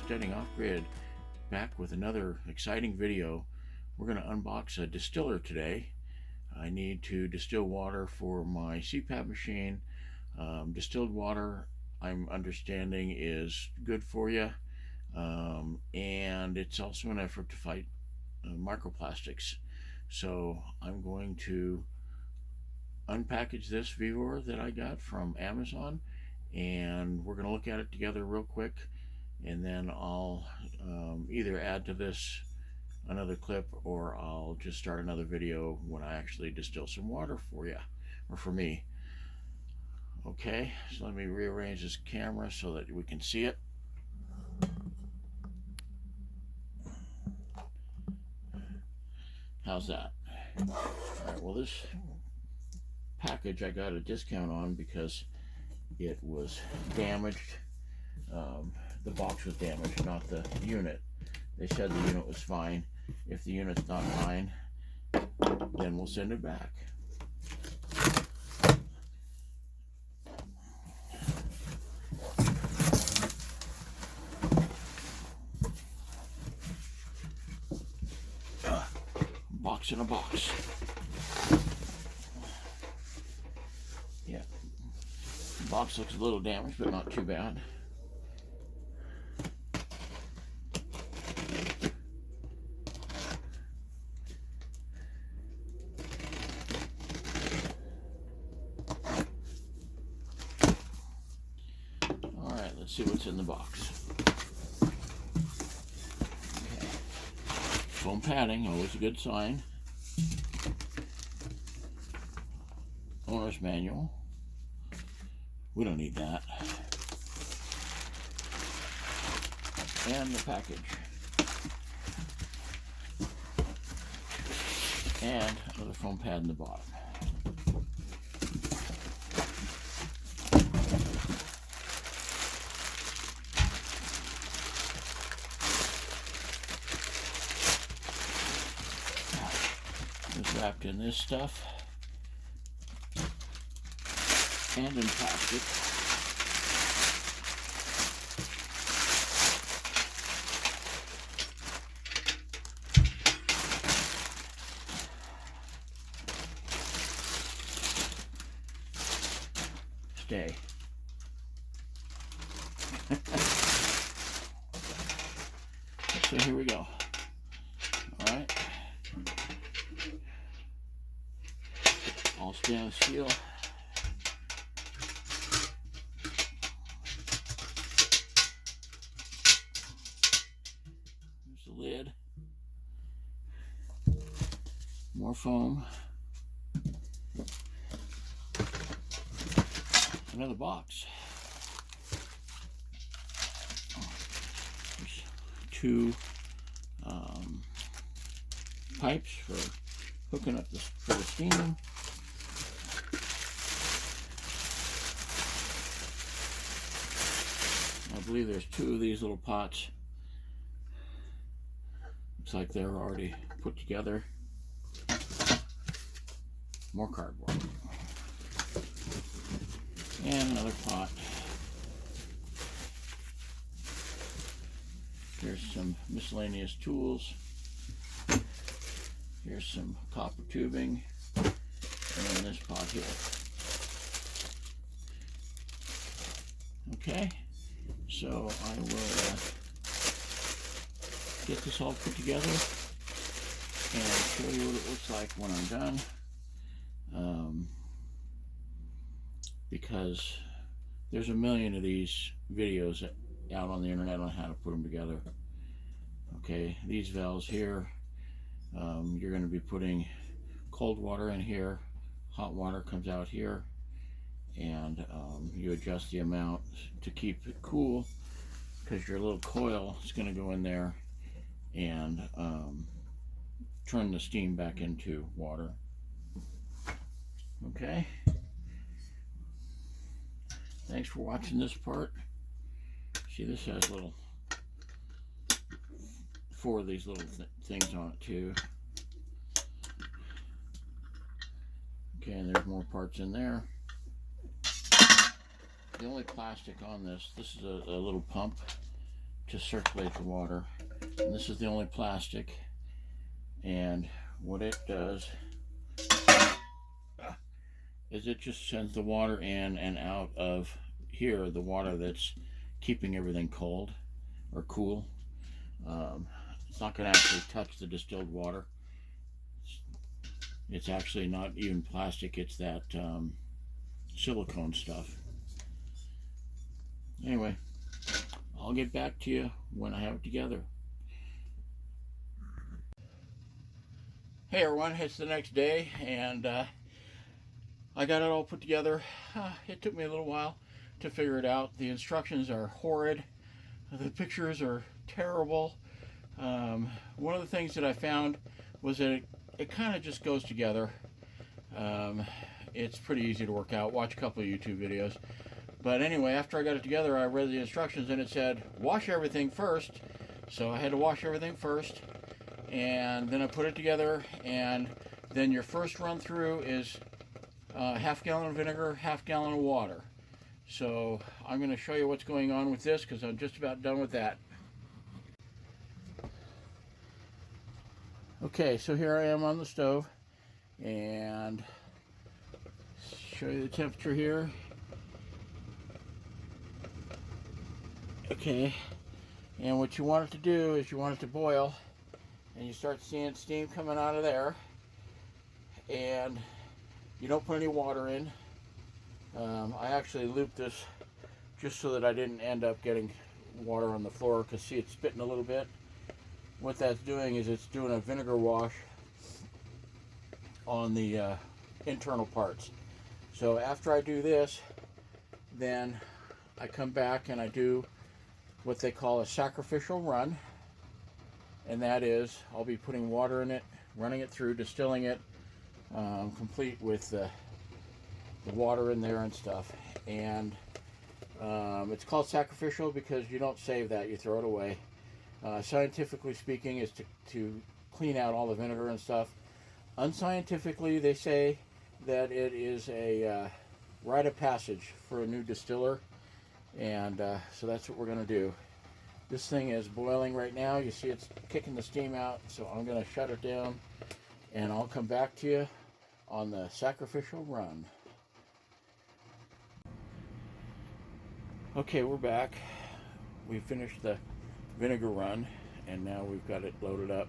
Homesteading Off-Grid, back with another exciting video. We're going to unbox a distiller today. I need to distill water for my CPAP machine. Distilled water, I'm understanding, is good for you, and it's also an effort to fight microplastics. So I'm going to unpackage this Vevor that I got from Amazon, and we're going to look at it together real quick, and then I'll either add to this another clip, or I'll just start another video when I actually distill some water for you, or for me. Okay, so let me rearrange this camera so that we can see it. How's that? Alright, well, this package I got a discount on because it was damaged. The box was damaged, not the unit. They said the unit was fine. If the unit's not fine, then we'll send it back. Box in a box. Yeah, the box looks a little damaged, but not too bad. Alright, let's see what's in the box. Okay. Foam padding, always a good sign. Owner's manual. We don't need that. And the package. And another foam pad in the bottom. It's wrapped in this stuff and in plastic. Stay. So here we go. All right. All stainless steel. There's the lid. More foam. Another box. There's two pipes for hooking up for the steam. I believe there's two of these little pots. Looks like they're already put together. More cardboard. And another pot. Here's some miscellaneous tools. Here's some copper tubing. And then this pot here. Okay, so I will get this all put together and show you what it looks like when I'm done. Because there's a million of these videos out on the internet on how to put them together. Okay, these valves here, you're going to be putting cold water in here, hot water comes out here, and you adjust the amount to keep it cool, because your little coil is going to go in there and turn the steam back into water. Okay. Thanks for watching this part. See, this has four of these little things on it too. Okay, and there's more parts in there. The only plastic on this is a little pump to circulate the water. And this is the only plastic, and what it does is it just sends the water in and out of here, the water that's keeping everything cold or cool. It's not going to actually touch the distilled water. It's actually not even plastic, it's that silicone stuff. Anyway, I'll get back to you when I have it together. Hey everyone, it's the next day, and I got it all put together. It took me a little while to figure it out. The instructions are horrid. The pictures are terrible. One of the things that I found was that it kind of just goes together. It's pretty easy to work out. Watch a couple of YouTube videos. But anyway, after I got it together, I read the instructions and it said, wash everything first. So I had to wash everything first. And then I put it together. And then your first run through is half gallon of vinegar, half gallon of water. So I'm going to show you what's going on with this because I'm just about done with that. Okay, so here I am on the stove, and show you the temperature here. Okay, and what you want it to do is you want it to boil, and you start seeing steam coming out of there, and you don't put any water in. I actually looped this just so that I didn't end up getting water on the floor, because see, it's spitting a little bit. What that's doing is it's doing a vinegar wash on the internal parts. So after I do this, then I come back and I do what they call a sacrificial run, and that is I'll be putting water in it, running it through, distilling it, complete with the water in there and stuff. And it's called sacrificial because you don't save that, you throw it away. Scientifically speaking, is to clean out all the vinegar and stuff. Unscientifically, they say that it is a rite of passage for a new distiller, and so that's what we're going to do. This thing is boiling right now. You see it's kicking the steam out, so I'm going to shut it down, and I'll come back to you on the sacrificial run. Okay, we're back. We finished the vinegar run, and now we've got it loaded up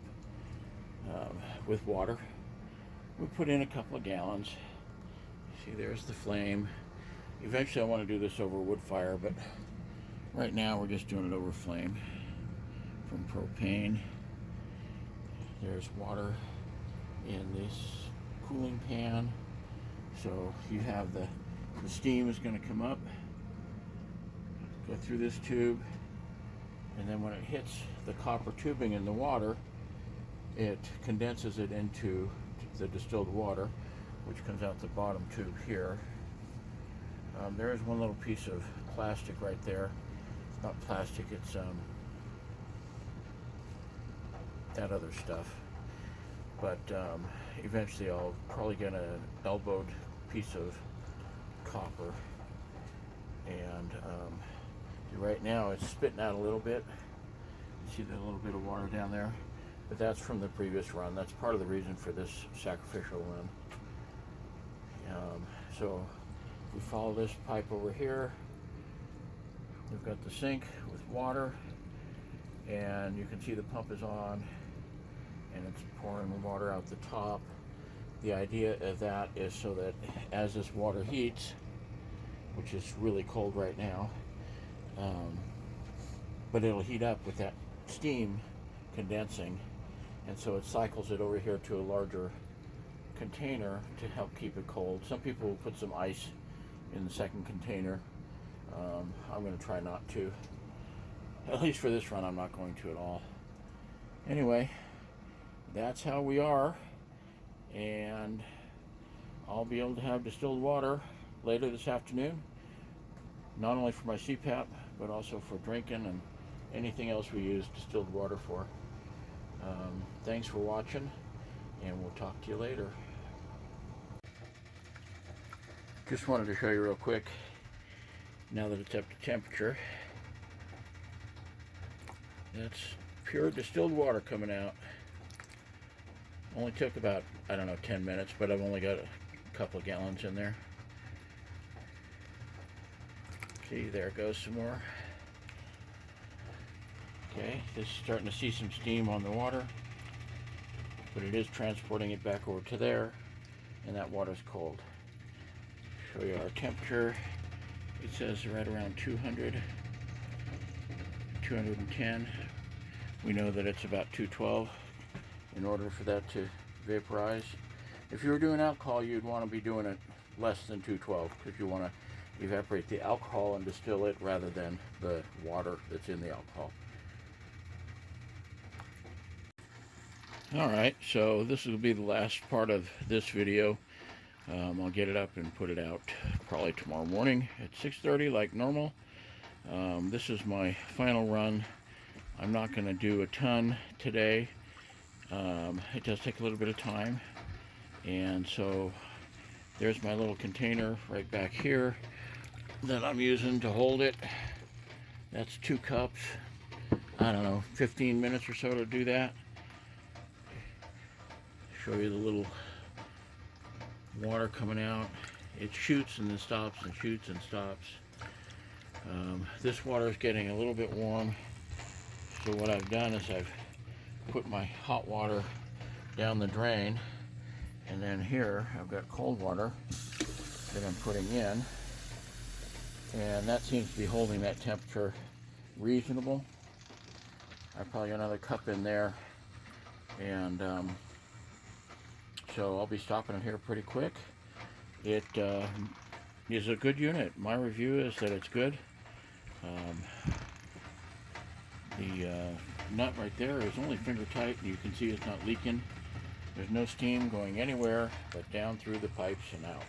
with water. We put in a couple of gallons. See, there's the flame. Eventually I want to do this over wood fire, but right now we're just doing it over flame from propane. There's water in this cooling pan, so you have the steam is going to come up, go through this tube, and then when it hits the copper tubing in the water, it condenses it into the distilled water, which comes out the bottom tube here. There is one little piece of plastic right there. It's not plastic, it's that other stuff. But eventually I'll probably get an elbowed piece of copper, and right now it's spitting out a little bit. You see that little bit of water down there, but that's from the previous run. That's part of the reason for this sacrificial run. So we follow this pipe over here. We've got the sink with water, and you can see the pump is on, and it's pouring water out the top. The idea of that is so that as this water heats, which is really cold right now, but it'll heat up with that steam condensing, and so it cycles it over here to a larger container to help keep it cold. Some people will put some ice in the second container. I'm going to try not to. At least for this run, I'm not going to at all. Anyway, that's how we are, and I'll be able to have distilled water later this afternoon, not only for my CPAP, but also for drinking and anything else we use distilled water for. Thanks for watching, and we'll talk to you later. Just wanted to show you real quick, now that it's up to temperature, That's pure distilled water coming out. Only took about, I don't know, 10 minutes, but I've only got a couple of gallons in there. See, there goes some more. Okay, this is starting to see some steam on the water, but it is transporting it back over to there, and that water's cold. Show you our temperature. It says right around 200, 210. We know that it's about 212 in order for that to vaporize. If you were doing alcohol, you'd want to be doing it less than 212 because you want to evaporate the alcohol and distill it rather than the water that's in the alcohol. Alright, so this will be the last part of this video. I'll get it up and put it out probably tomorrow morning at 6:30 like normal. This is my final run. I'm not going to do a ton today. It does take a little bit of time, and so there's my little container right back here that I'm using to hold it. That's 2 cups. I don't know, 15 minutes or so to do that. Show you the little water coming out. It shoots and then stops and shoots and stops. This water is getting a little bit warm, so what I've done is I've put my hot water down the drain, and then here I've got cold water that I'm putting in, and that seems to be holding that temperature reasonable. I probably got another cup in there, and so I'll be stopping it here pretty quick. It is a good unit. My review is that it's good. The nut right there is only finger tight. You can see it's not leaking. There's no steam going anywhere but down through the pipes and out.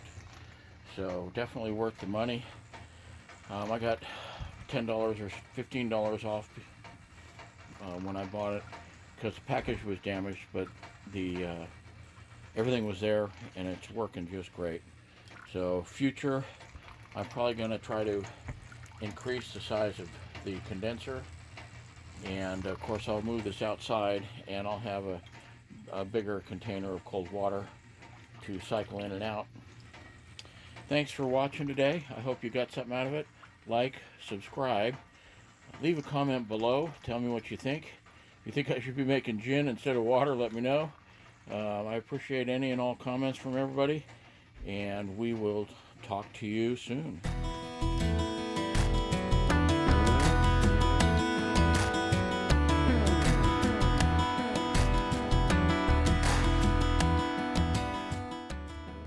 So definitely worth the money. I got $10 or $15 off when I bought it because the package was damaged, but the everything was there and it's working just great. So future, I'm probably going to try to increase the size of the condenser, and of course I'll move this outside and I'll have a bigger container of cold water to cycle in and out. Thanks for watching today. I hope you got something out of it. Like, subscribe, leave a comment below, tell me what you think. If you think I should be making gin instead of water, let me know. I appreciate any and all comments from everybody, and we will talk to you soon.